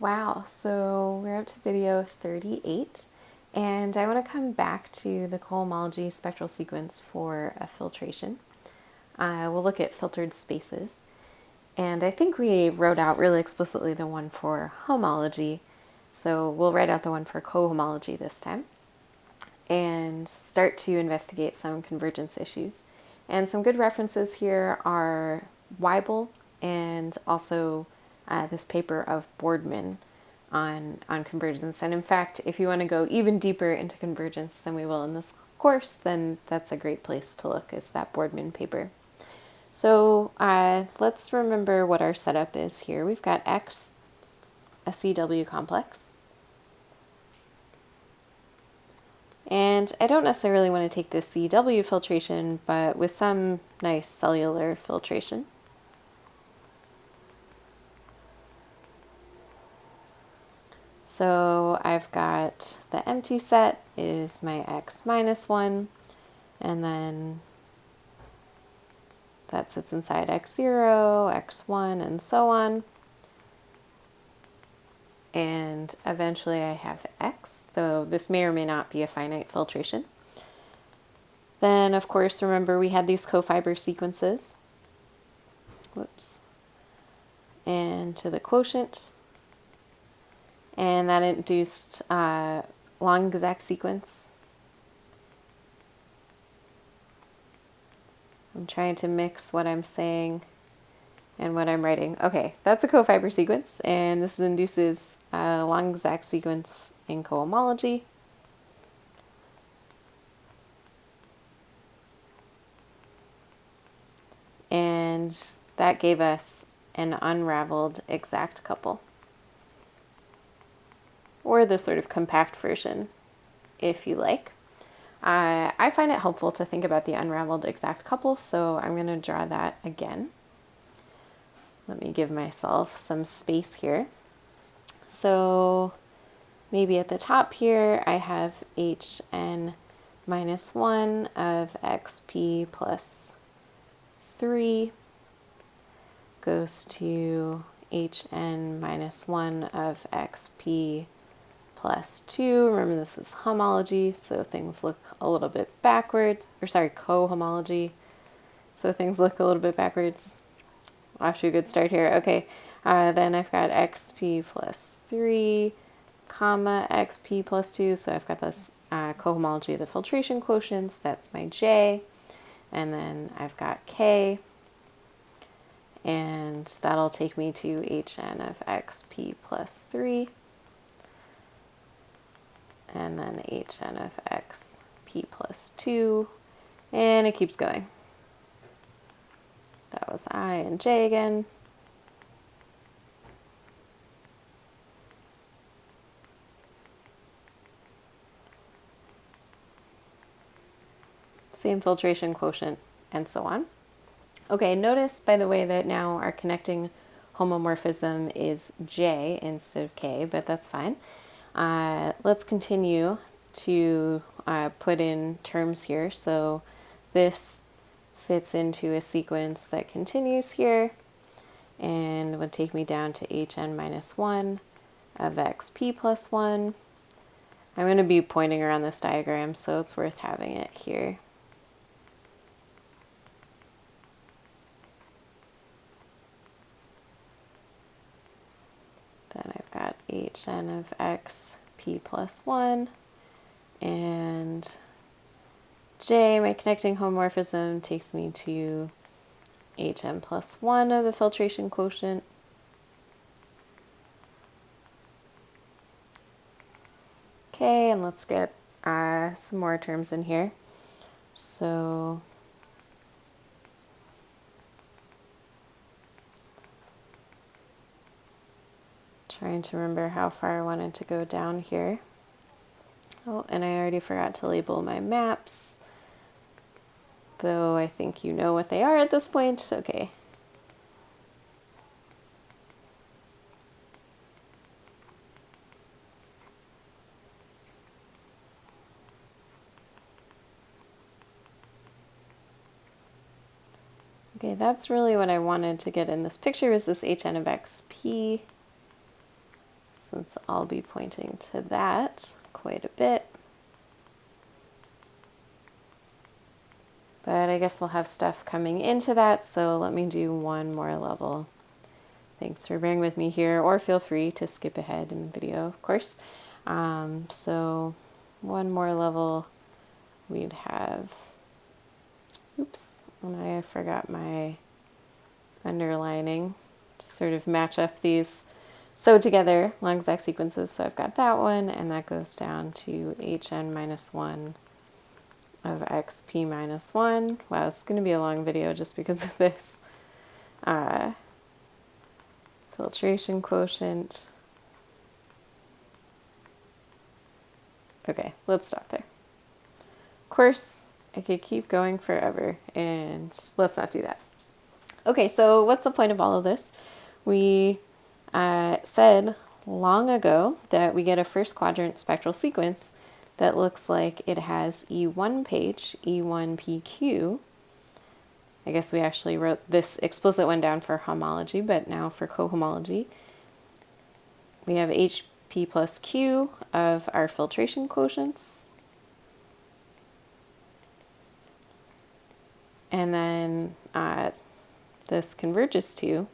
Wow, so we're up to video 38, and I want to come back to the cohomology spectral sequence for a filtration. We'll look at filtered spaces, and I think we wrote out really explicitly the one for homology, so we'll write out the one for cohomology this time, and start to investigate some convergence issues. And some good references here are Weibel and also this paper of Boardman on convergence. And in fact, if you want to go even deeper into convergence than we will in this course, then that's a great place to look, is that Boardman paper. So let's remember what our setup is here. We've got X, a CW complex. And I don't necessarily want to take this CW filtration, but with some nice cellular filtration. So I've got the empty set is my X minus 1, and then that sits inside X0, X1, and so on. And eventually I have X, though this may or may not be a finite filtration. Then, of course, remember we had these cofiber sequences. Whoops. And to the quotient. And that induced long exact sequence. I'm trying to mix what I'm saying and what I'm writing. Okay, that's a cofiber sequence, and this induces a long exact sequence in cohomology. And that gave us an unraveled exact couple, or the sort of compact version, if you like. I find it helpful to think about the unraveled exact couple, so I'm going to draw that again. Let me give myself some space here. So maybe at the top here I have hn minus 1 of xp plus 3 goes to hn minus 1 of xp plus 2. Remember, this is homology, so things look a little bit backwards, or sorry, cohomology, so things look a little bit backwards. Off to a good start here. Okay, then I've got xp plus 3, comma, xp plus 2, so I've got this cohomology of the filtration quotients, that's my j, and then I've got k, and that'll take me to hn of xp plus 3, and then hn of xp plus 2, and it keeps going. That was I and j again. Same filtration quotient, and so on. Okay, notice, by the way, that now our connecting homomorphism is j instead of k, but that's fine. Let's continue to put in terms here. So this fits into a sequence that continues here and would take me down to hn minus 1 of xp plus 1. I'm going to be pointing around this diagram, so it's worth having it here. Then I've got hn of xp plus 1, and j, my connecting homomorphism, takes me to hn plus 1 of the filtration quotient. Okay, and let's get some more terms in here. So trying to remember how far I wanted to go down here. Oh, and I already forgot to label my maps, though I think you know what they are at this point. Okay. Okay, that's really what I wanted to get in this picture, is this hn of xp. since I'll be pointing to that quite a bit. But I guess we'll have stuff coming into that, so let me do one more level. Thanks for bearing with me here, or feel free to skip ahead in the video, of course. So one more level, we'd have, oops, and I forgot my underlining to sort of match up these sew together long exact sequences. So I've got that one, and that goes down to hn minus 1 of xp minus 1. Wow, it's going to be a long video just because of this. Filtration quotient. Okay, let's stop there. Of course, I could keep going forever, and let's not do that. Okay, so what's the point of all of this? We said long ago that we get a first quadrant spectral sequence that looks like it has E1 page, E1PQ. I guess we actually wrote this explicit one down for homology, but now for cohomology, we have HP plus Q of our filtration quotients. And then this converges to,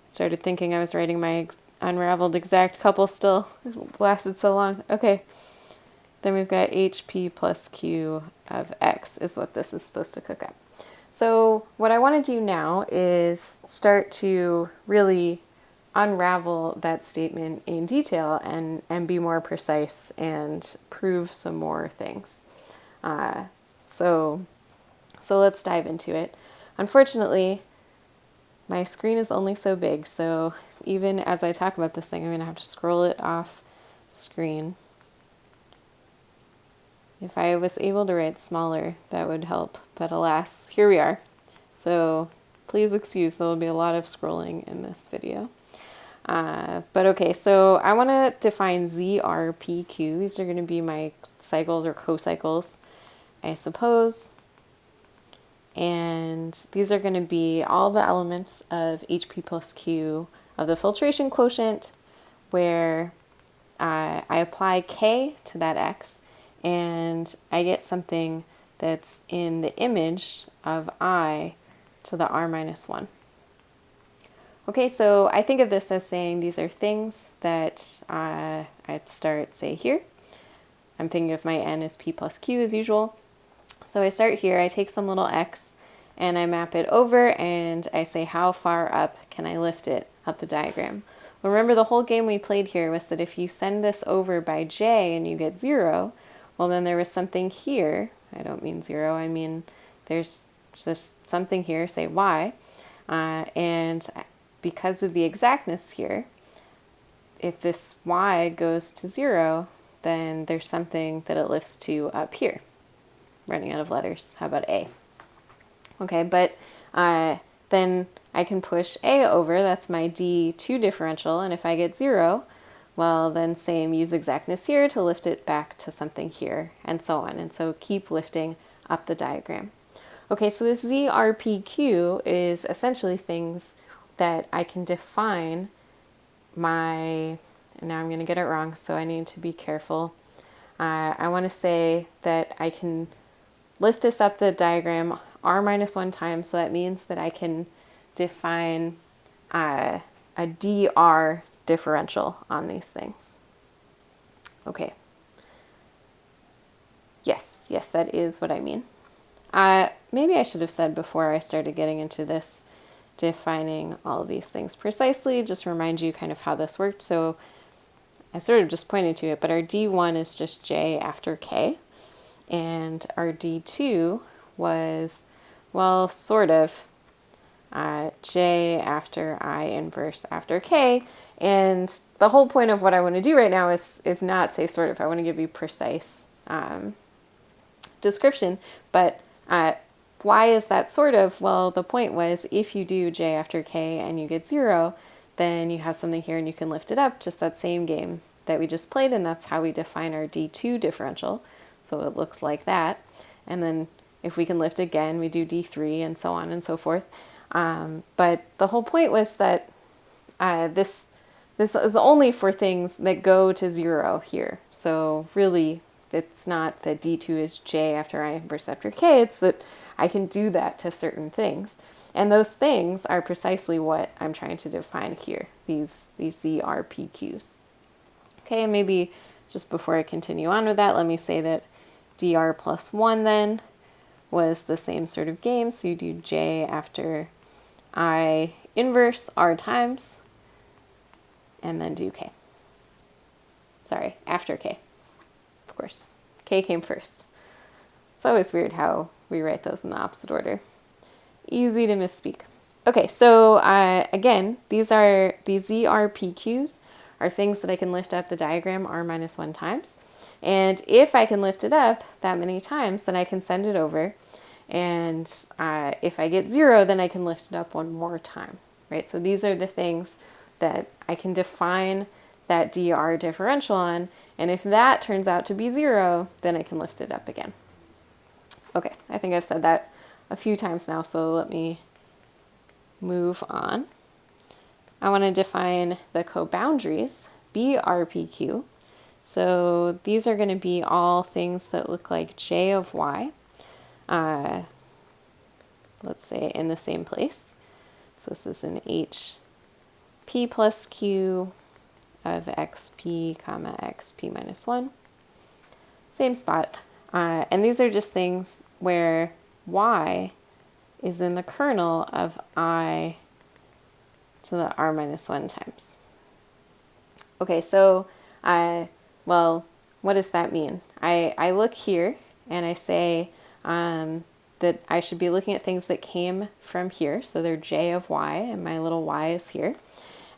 started thinking I was writing my unraveled exact couple still, it lasted so long. Okay. Then we've got HP plus Q of X is what this is supposed to cook up. So what I want to do now is start to really unravel that statement in detail and be more precise and prove some more things. So let's dive into it. Unfortunately, my screen is only so big, so even as I talk about this thing, I'm going to have to scroll it off screen. If I was able to write smaller, that would help, but alas, here we are. So please excuse, there will be a lot of scrolling in this video. But okay, so I want to define ZRPQ. These are going to be my cycles or cocycles, I suppose. And these are going to be all the elements of HP plus Q of the filtration quotient, where I apply K to that X, and I get something that's in the image of I to the R minus 1. Okay, so I think of this as saying these are things that I start, say, here. I'm thinking of my N as P plus Q as usual. So I start here, I take some little X, and I map it over, and I say how far up can I lift it up the diagram. Remember, the whole game we played here was that if you send this over by J and you get 0, well, then there was something here. I don't mean 0, I mean there's just something here, say Y. And because of the exactness here, if this Y goes to 0, then there's something that it lifts to up here. Running out of letters, how about A? Okay, but then I can push A over, that's my D2 differential, and if I get 0, well, then same, use exactness here to lift it back to something here, and so on. And so keep lifting up the diagram. Okay, so this ZRPQ is essentially things that I can define my, and now I'm going to get it wrong, so I need to be careful. I want to say that I can lift this up the diagram R minus 1 times, so that means that I can define a dr differential on these things. Okay. Yes, that is what I mean. Maybe I should have said before I started getting into this, defining all of these things precisely, just remind you kind of how this worked. So I sort of just pointed to it, but our D1 is just J after K, and our D2 was, well, sort of J after I inverse after K. And the whole point of what I want to do right now is not say sort of. I want to give you precise description. But why is that sort of? Well, the point was if you do J after K and you get 0, then you have something here and you can lift it up, just that same game that we just played, and that's how we define our D2 differential. So it looks like that. And then if we can lift again, we do D3 and so on and so forth. But the whole point was that this this is only for things that go to 0 here. So really, it's not that D2 is J after I inverse after K, it's that I can do that to certain things. And those things are precisely what I'm trying to define here, these ZRPQs. Okay, and maybe just before I continue on with that, let me say that dr plus 1 then was the same sort of game. So you do J after I inverse R times, and then do K. Sorry, after K, of course. K came first. It's always weird how we write those in the opposite order. Easy to misspeak. Okay, so again, these ZRPQs are things that I can lift up the diagram R minus 1 times. And if I can lift it up that many times, then I can send it over. And if I get 0, then I can lift it up one more time, right? So these are the things that I can define that dr differential on. And if that turns out to be 0, then I can lift it up again. Okay, I think I've said that a few times now, so let me move on. I want to define the coboundaries, BRPQ. So these are going to be all things that look like J of Y, let's say in the same place. So this is an HP plus Q of XP comma XP minus 1. Same spot. And these are just things where Y is in the kernel of I to the R minus 1 times. Okay, so well, what does that mean? I look here and I say that I should be looking at things that came from here. So they're J of Y, and my little y is here.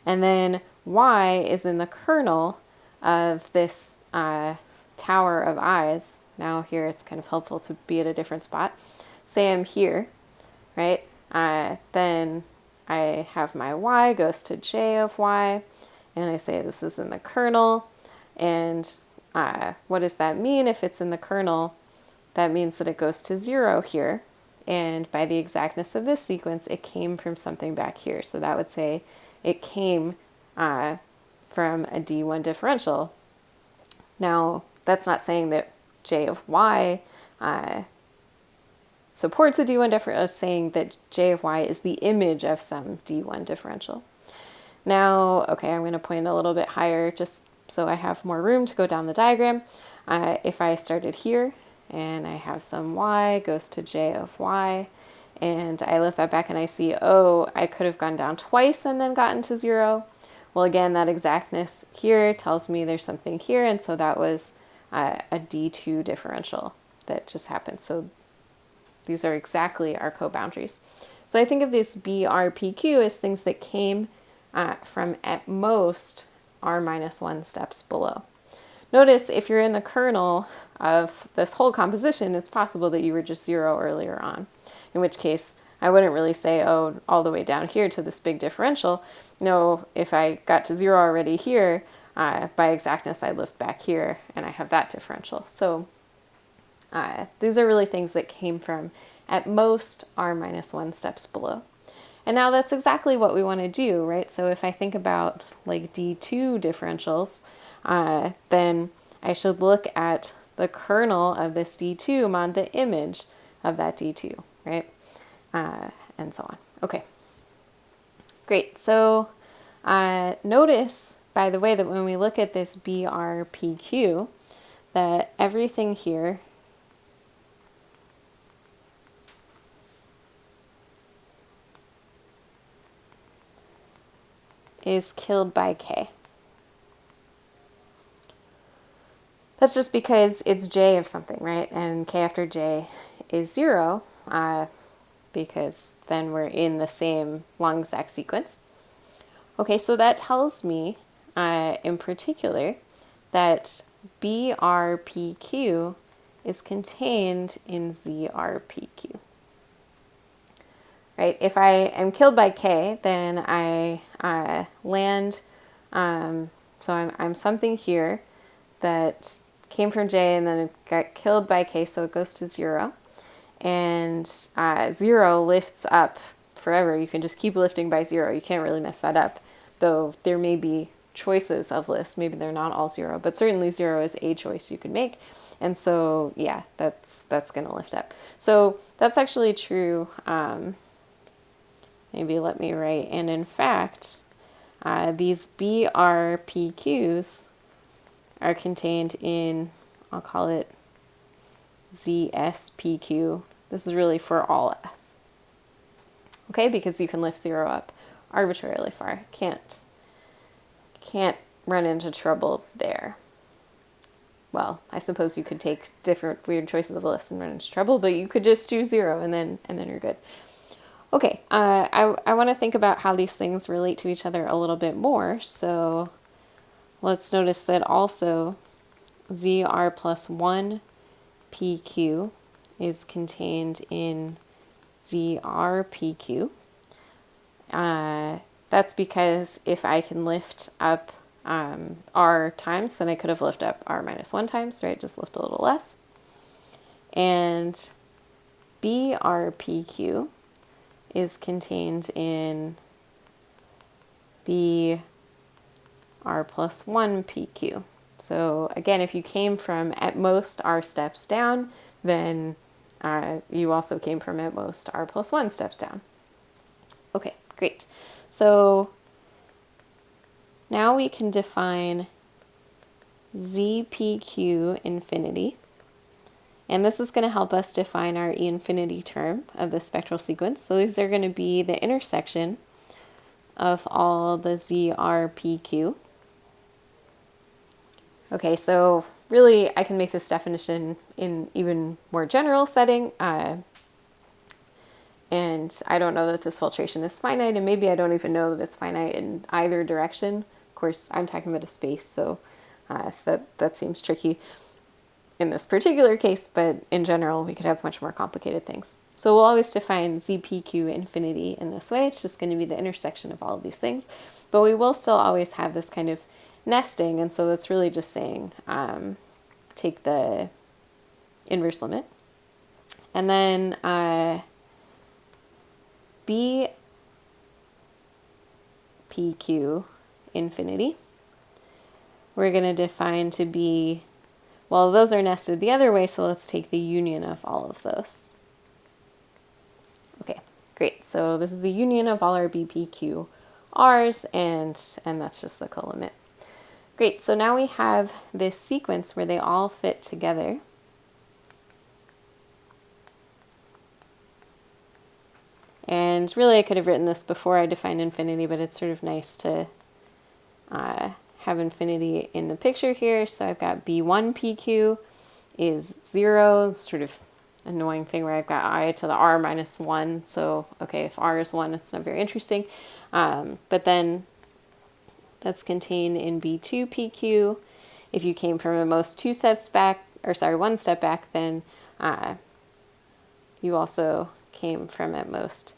And then Y is in the kernel of this tower of I's. Now here it's kind of helpful to be at a different spot. Say I'm here, right? Then I have my Y goes to J of Y, and I say this is in the kernel. And what does that mean if it's in the kernel? That means that it goes to 0 here. And by the exactness of this sequence, it came from something back here. So that would say it came from a D1 differential. Now, that's not saying that J of Y supports a D1 differential. It's saying that J of Y is the image of some D1 differential. Now, okay, I'm going to point a little bit higher just so I have more room to go down the diagram. If I started here and I have some Y goes to J of Y, and I lift that back and I see, oh, I could have gone down twice and then gotten to 0. Well, again, that exactness here tells me there's something here, and so that was a D2 differential that just happened. So these are exactly our coboundaries. So I think of this BRPQ as things that came from at most R minus 1 steps below. Notice if you're in the kernel of this whole composition, it's possible that you were just 0 earlier on, in which case I wouldn't really say, oh, all the way down here to this big differential. No, if I got to 0 already here, by exactness, I lift back here and I have that differential. So these are really things that came from at most R minus 1 steps below. And now that's exactly what we want to do, right? So if I think about like D2 differentials, then I should look at the kernel of this D2 on the image of that D2, right? And so on. Okay, great. So notice, by the way, that when we look at this BRPQ, that everything here is killed by K. That's just because it's J of something, right? And K after J is 0, because then we're in the same long exact sequence. Okay, so that tells me, in particular, that BRPQ is contained in ZRPQ. Right? If I am killed by K, then I land, so I'm something here that came from J and then it got killed by K, so it goes to 0. And 0 lifts up forever. You can just keep lifting by 0. You can't really mess that up, though there may be choices of lists. Maybe they're not all 0, but certainly 0 is a choice you could make. And so, yeah, that's going to lift up. So that's actually true. Maybe let me write. And in fact, these BRPQs are contained in, I'll call it ZSPQ. This is really for all S. Okay, because you can lift 0 up arbitrarily far. Can't run into trouble there. Well, I suppose you could take different weird choices of lists and run into trouble, but you could just do 0 and then you're good. Okay, I want to think about how these things relate to each other a little bit more. So let's notice that also ZR plus 1 PQ is contained in ZRPQ. That's because if I can lift up R times, then I could have lifted up R minus 1 times, right? Just lift a little less. And BRPQ is contained in BR plus 1 PQ. So again, if you came from at most R steps down, then you also came from at most R plus 1 steps down. Okay, great. So now we can define ZPQ infinity. And this is going to help us define our E infinity term of the spectral sequence. So these are going to be the intersection of all the ZRPQ. Okay, so really I can make this definition in even more general setting. And I don't know that this filtration is finite, and maybe I don't even know that it's finite in either direction. Of course, I'm talking about a space, so that seems tricky in this particular case, but in general, we could have much more complicated things. So we'll always define ZPQ infinity in this way. It's just going to be the intersection of all of these things, but we will still always have this kind of nesting, and so that's really just saying take the inverse limit, and then BPQ infinity we're going to define to be, well, those are nested the other way, so let's take the union of all of those. Okay, great. So this is the union of all our BPQ R's, and that's just the colimit. Great, so now we have this sequence where they all fit together. And really I could have written this before I defined infinity, but it's sort of nice to have infinity in the picture here. So I've got B1 PQ is 0, sort of annoying thing where I've got I to the R minus 1. So, okay, if R is 1, it's not very interesting. But then that's contained in B2 PQ. If you came from at most 2 steps back, or sorry, 1 step back, then you also came from at most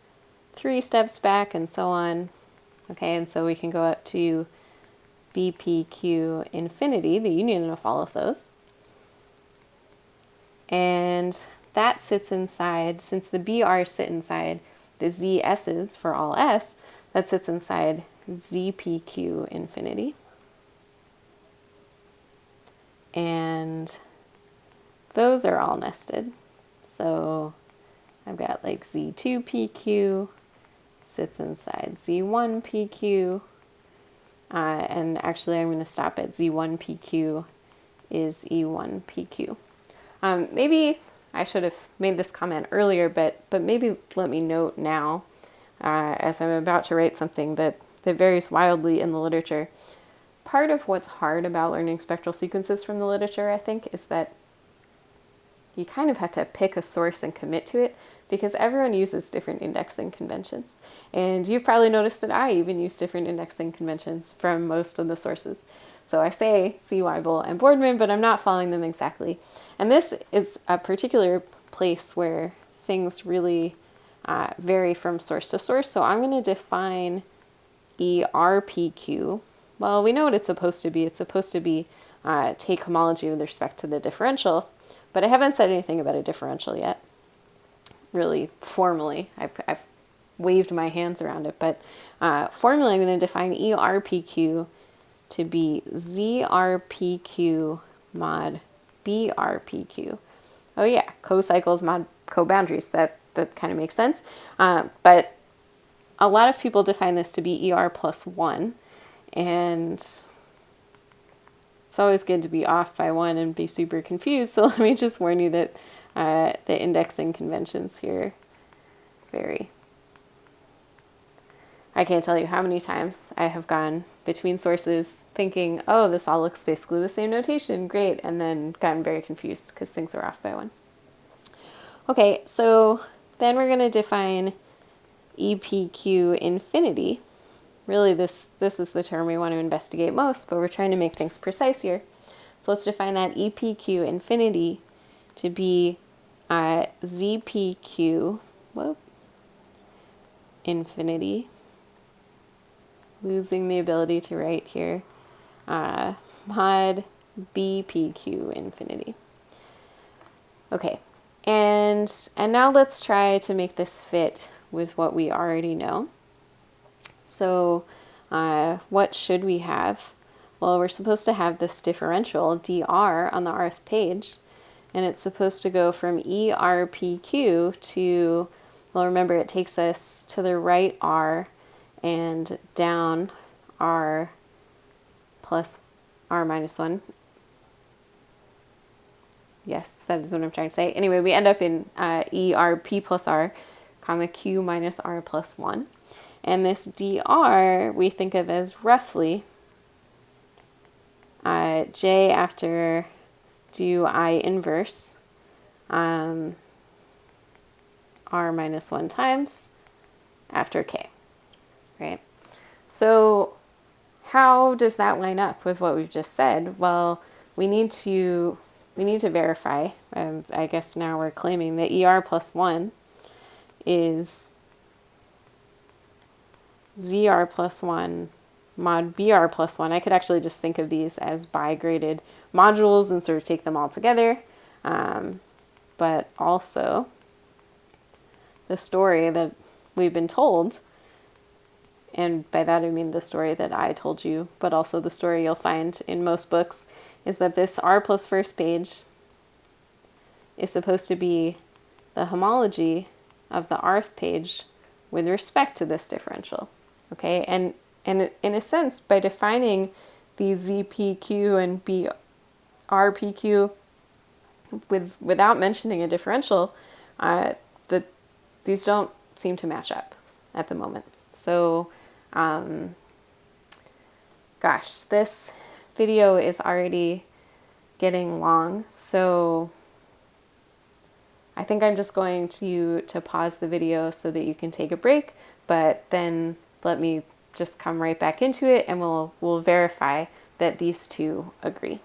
3 steps back and so on. Okay, and so we can go up to BPQ infinity, the union of all of those. And that sits inside, since the BRs sit inside the ZS's for all S, that sits inside ZPQ infinity. And those are all nested. So I've got like Z2 PQ sits inside Z1 PQ. And actually I'm going to stop at Z1 PQ is E1 PQ. Maybe I should have made this comment earlier, but maybe let me note now, as I'm about to write something that varies wildly in the literature. Part of what's hard about learning spectral sequences from the literature, I think, is that you kind of have to pick a source and commit to it, because everyone uses different indexing conventions. And you've probably noticed that I even use different indexing conventions from most of the sources. So I say C. Weibel and Boardman, but I'm not following them exactly. And this is a particular place where things really vary from source to source. So I'm going to define ERPQ. Well, we know what it's supposed to be. It's supposed to be take homology with respect to the differential, but I haven't said anything about a differential yet, really formally. I've waved my hands around it, but formally I'm going to define ERPQ to be ZRPQ mod BRPQ. Oh yeah, co-cycles mod co-boundaries. That kind of makes sense. But a lot of people define this to be ER plus 1, and it's always good to be off by 1 and be super confused. So let me just warn you that the indexing conventions here vary. I can't tell you how many times I have gone between sources thinking, oh, this all looks basically the same notation, great, and then gotten very confused because things are off by 1. Okay, so then we're going to define EPQ infinity. Really, this is the term we want to investigate most, but we're trying to make things precise here. So let's define that EPQ infinity to be ZPQ infinity. Losing the ability to write here. Mod BPQ infinity. Okay, and now let's try to make this fit with what we already know. So what should we have? Well, we're supposed to have this differential dr on the rth page, and it's supposed to go from ERPQ to, well, remember it takes us to the right r and down r plus r minus 1. Yes, that is what I'm trying to say. Anyway, we end up in ERP plus r, comma q minus r plus 1. And this dr we think of as roughly j after do I inverse r minus 1 times after k, right? So how does that line up with what we've just said? Well, we need to verify. I guess now we're claiming that ER plus 1 is ZR plus 1 mod BR plus 1. I could actually just think of these as bi-graded modules and sort of take them all together. But also the story that we've been told, and by that I mean the story that I told you, but also the story you'll find in most books, is that this r plus first page is supposed to be the homology of the rth page with respect to this differential. Okay, and in a sense, by defining the ZPQ and BRPQ without mentioning a differential, these don't seem to match up at the moment. So, gosh, this video is already getting long, so I think I'm just going to pause the video so that you can take a break, but then let me just come right back into it and we'll verify that these two agree.